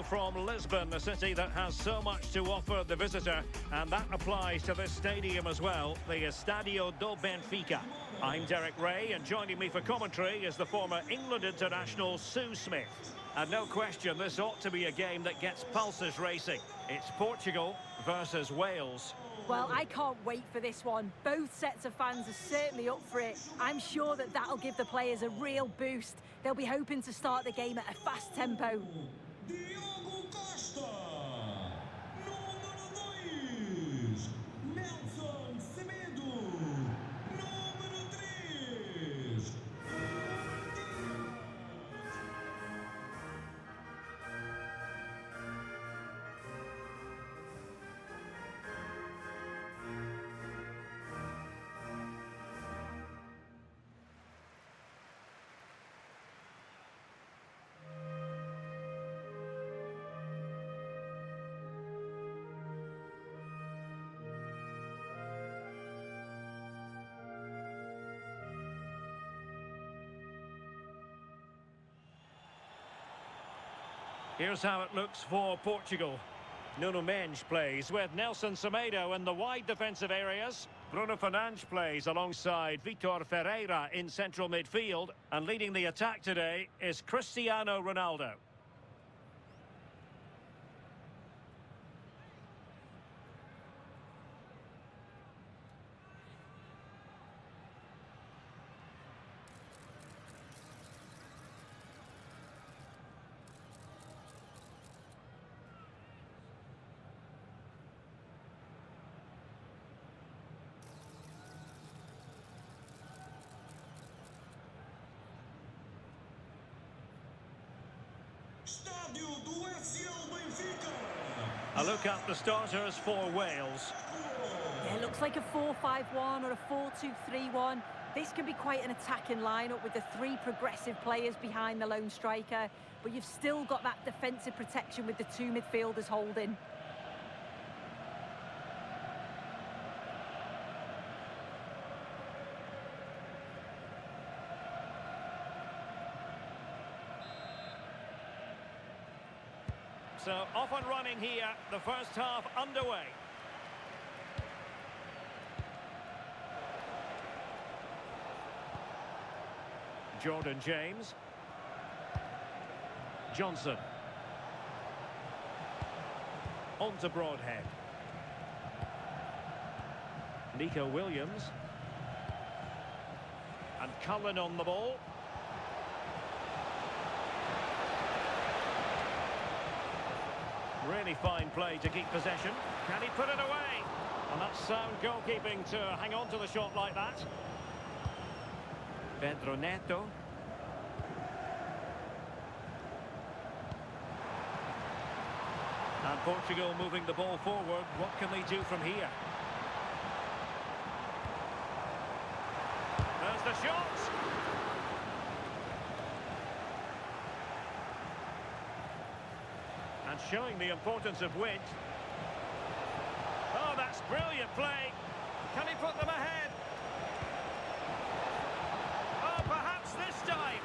from Lisbon, a city that has so much to offer the visitor, and that applies to this stadium as well, the Estádio do Benfica. I'm Derek Ray, and joining me for commentary is the former England international Sue Smith. And no question, this ought to be a game that gets pulses racing. It's Portugal versus Wales. Well, I can't wait for this one. Both sets of fans are certainly up for it. I'm sure that that'll give the players a real boost. They'll be hoping to start the game at a fast tempo. Here's how it looks for Portugal. Nuno Mendes plays with Nelson Semedo in the wide defensive areas. Bruno Fernandes plays alongside Vitor Ferreira in central midfield. And leading the attack today is Cristiano Ronaldo. Estádio do Benfica. A look at the starters for Wales. Yeah, it looks like a 4-5-1 or a 4-2-3-1. This can be quite an attacking lineup with the three progressive players behind the lone striker, but you've still got that defensive protection with the two midfielders holding. So off and running here, the first half underway. Jordan James. Johnson. On to Broadhead. Nico Williams. And Cullen on the ball. Really fine play to keep possession. Can he put it away? And that's sound goalkeeping to hang on to the shot like that. Pedro Neto. And Portugal moving the ball forward. What can they do from here? There's the shot! And showing the importance of width. Oh, that's brilliant play. Can he put them ahead? Oh, perhaps this time.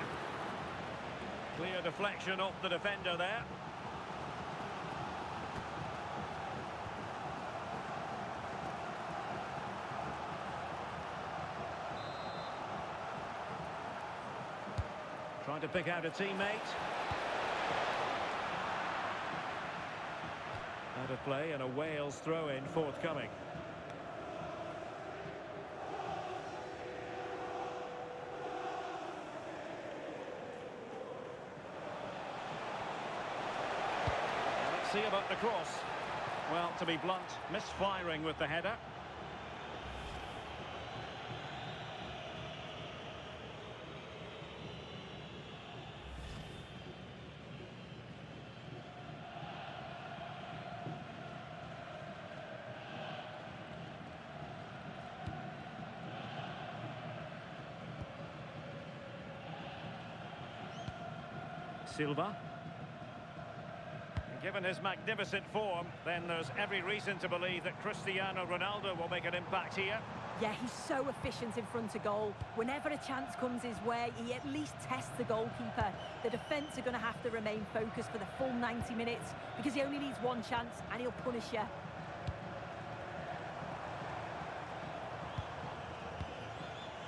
Clear deflection off the defender there. Trying to pick out a teammate. Out of play and a Wales throw-in forthcoming. Let's see about the cross. Well, to be blunt, misfiring with the header. Silva. Given his magnificent form, then there's every reason to believe that Cristiano Ronaldo will make an impact here. Yeah, he's so efficient in front of goal. Whenever a chance comes his way, he at least tests the goalkeeper. The defence are going to have to remain focused for the full 90 minutes because he only needs one chance and he'll punish you.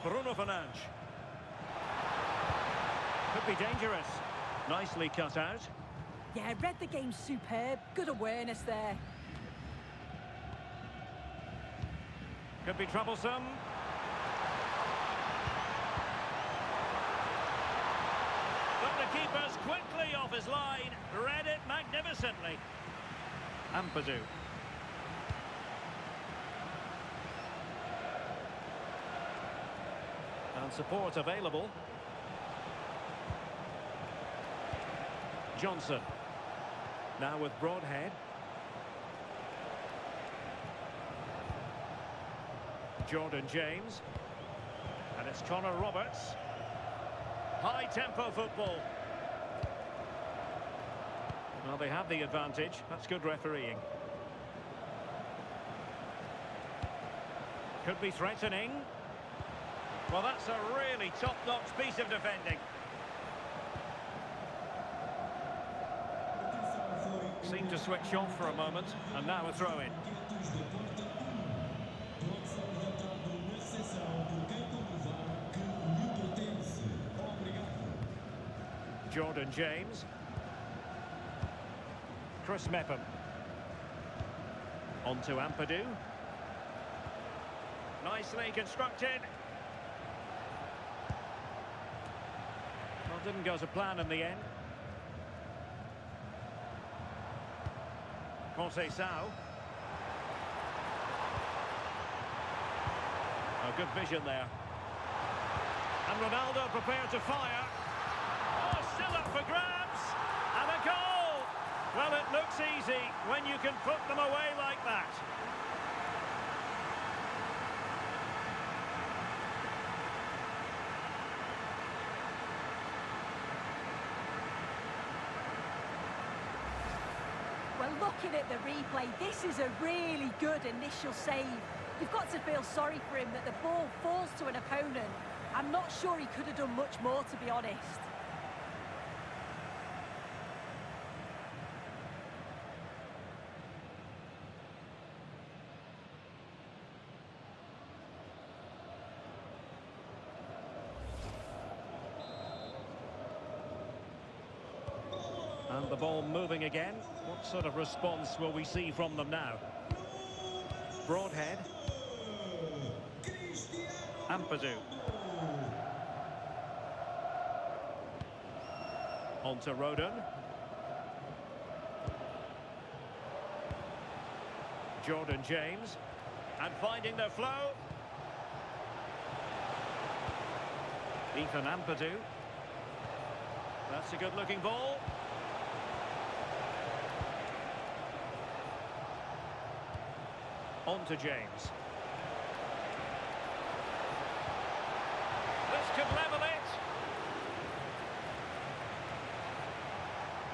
Bruno Fernandes. Could be dangerous. Nicely cut out. Yeah, read the game superb. Good awareness there. Could be troublesome. But the keeper's quickly off his line. Read it magnificently. Ampadu. And support available. Johnson. Now with Broadhead. Jordan James. And it's Connor Roberts. High-tempo football. Well, they have the advantage. That's good refereeing. Could be threatening. Well, that's a really top-notch piece of defending. Seemed to switch off for a moment, and now a throw-in. Jordan James. Chris Mepham. On to Ampadu. Nicely constructed. Well, didn't go to plan in the end. Conceição. Oh, good vision there. And Ronaldo prepared to fire. Oh, still up for grabs. And a goal. Well, it looks easy when you can put them away like that. Well, looking at the replay, this is a really good initial save. You've got to feel sorry for him that the ball falls to an opponent. I'm not sure he could have done much more, to be honest. And the ball moving again. What sort of response will we see from them now? Broadhead. Ampadu. On to Rodon. Jordan James. And finding their flow. Ethan Ampadu. That's a good-looking ball. On to James. This could level it.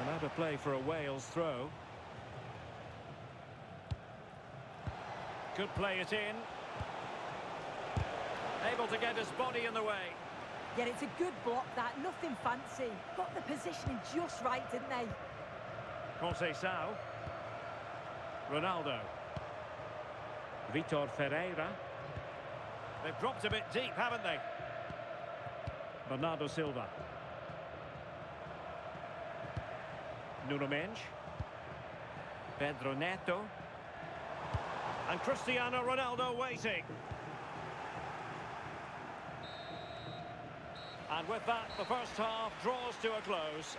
And out of play for a Wales throw. Could play it in. Able to get his body in the way. Yeah, it's a good block, that. Nothing fancy. Got the positioning just right, didn't they? Conceição. Ronaldo. Vitor Ferreira. They've dropped a bit deep, haven't they? Bernardo Silva. Nuno Mendes. Pedro Neto. And Cristiano Ronaldo waiting. And with that, the first half draws to a close.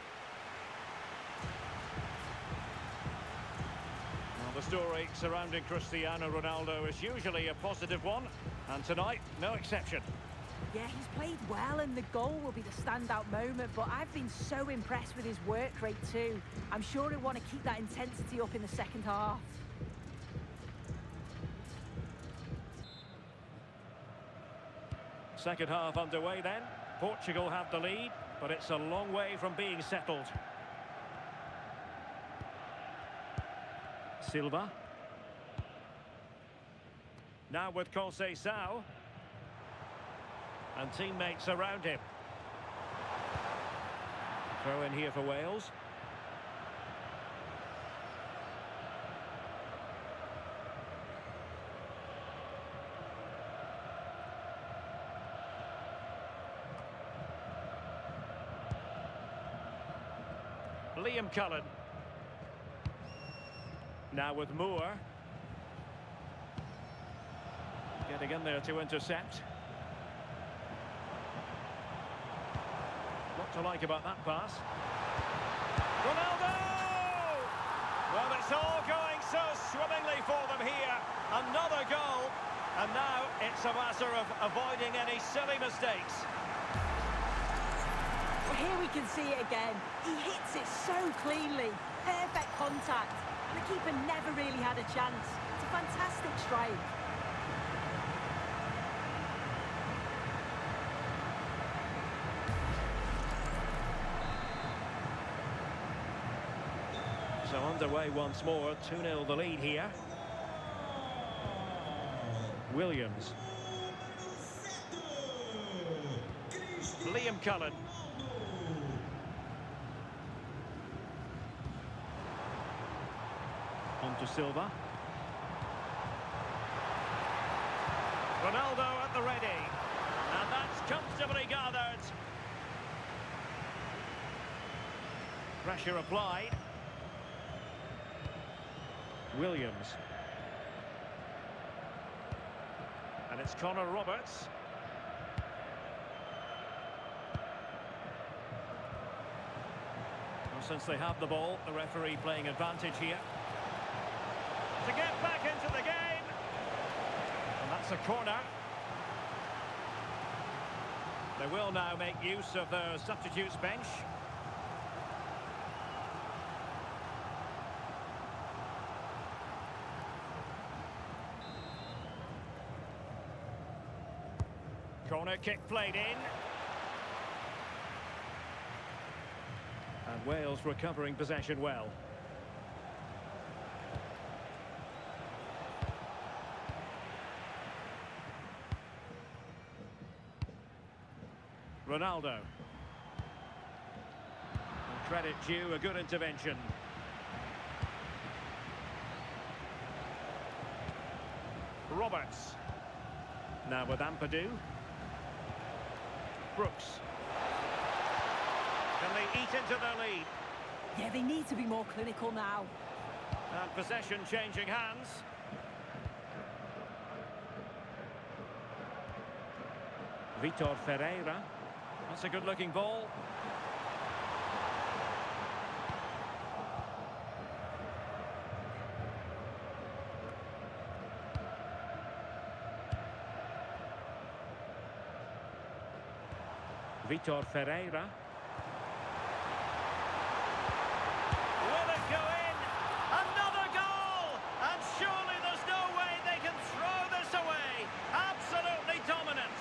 The story surrounding Cristiano Ronaldo is usually a positive one, and tonight, no exception. Yeah, he's played well, and the goal will be the standout moment, but I've been so impressed with his work rate too. I'm sure he'll want to keep that intensity up in the second half. Second half underway then. Portugal have the lead, but it's a long way from being settled. Silva. Now with Conceição. And teammates around him. Throw in here for Wales. Liam Cullen. Now with Moore. Getting in there to intercept. What to like about that pass? Ronaldo! Well, it's all going so swimmingly for them here. Another goal. And now it's a matter of avoiding any silly mistakes. Well, here we can see it again. He hits it so cleanly. Perfect contact. And the keeper never really had a chance. It's a fantastic strike. So underway once more, 2-0 the lead here. Williams. Liam Cullen. On to Silva. Ronaldo at the ready. And that's comfortably gathered. Pressure applied. Williams. And it's Connor Roberts. Well, since they have the ball, the referee playing advantage here. To get back into the game. And that's a corner. They will now make use of their substitutes bench. Corner kick played in. And Wales recovering possession well. Ronaldo. And credit due, a good intervention. Roberts. Now with Ampadu. Brooks. Can they eat into their lead? Yeah, they need to be more clinical now. And possession changing hands. Vitor Ferreira. That's a good-looking ball. Vitor Ferreira. Will it go in? Another goal! And surely there's no way they can throw this away. Absolutely dominant.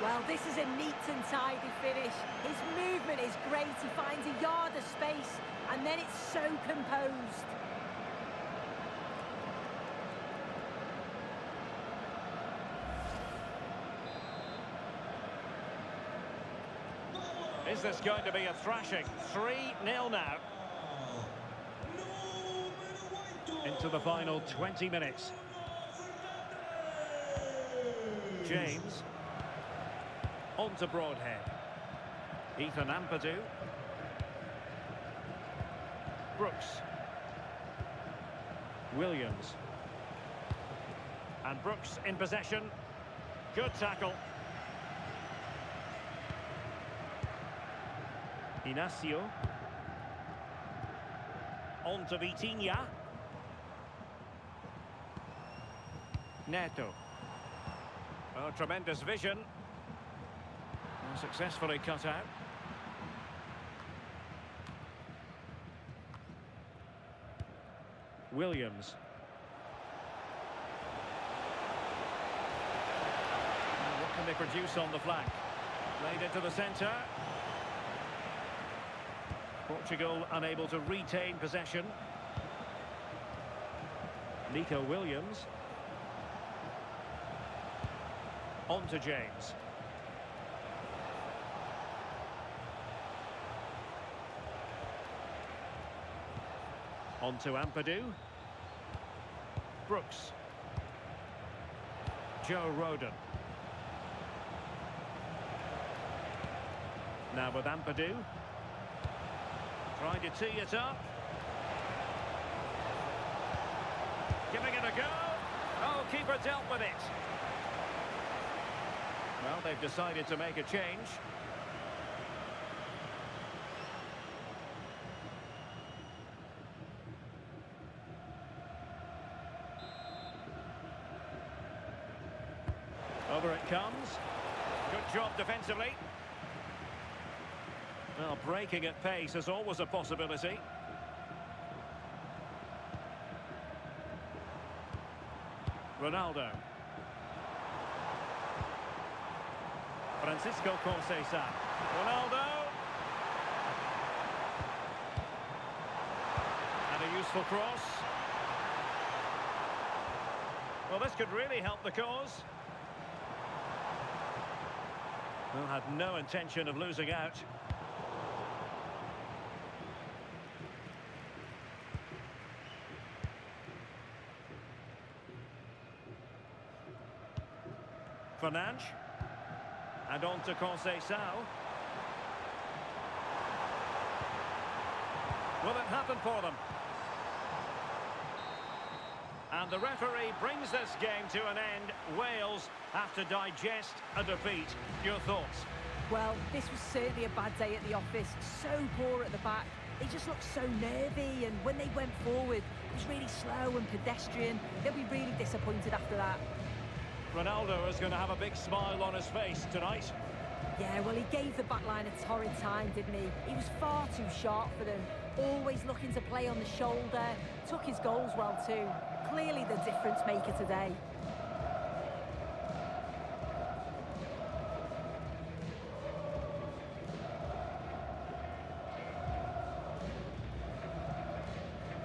Well, this is a neat and tidy finish. His movement is great. He finds a yard of space, and then it's so composed. Is this going to be a thrashing? 3-0 now. Into the final 20 minutes. James. On to Broadhead. Ethan Ampadu. Brooks. Williams. And Brooks in possession. Good tackle. Inacio. On to Vitinha. Neto. Oh, tremendous vision. Successfully cut out. Williams. What can they produce on the flank? Played into the centre. Portugal unable to retain possession. Nico Williams. On to James. On to Ampadu. Brooks. Joe Rodon. Now with Ampadu. Trying to tee it up. Giving it a go. Oh, keeper dealt with it. Well, they've decided to make a change. Over it comes. Good job defensively. Well, breaking at pace is always a possibility. Ronaldo. Francisco Conceição. Ronaldo. And a useful cross. Well, this could really help the cause. Well, had no intention of losing out. Fernandes. And on to Conceição. Will it happen for them? And the referee brings this game to an end. Wales have to digest a defeat. Your thoughts? Well, this was certainly a bad day at the office. So poor at the back. They just looked so nervy, and when they went forward, it was really slow and pedestrian. They'll be really disappointed after that. Ronaldo is going to have a big smile on his face tonight. Yeah, well, he gave the back line a torrid time, didn't he? He was far too sharp for them. Always looking to play on the shoulder. Took his goals well too. Clearly the difference maker today.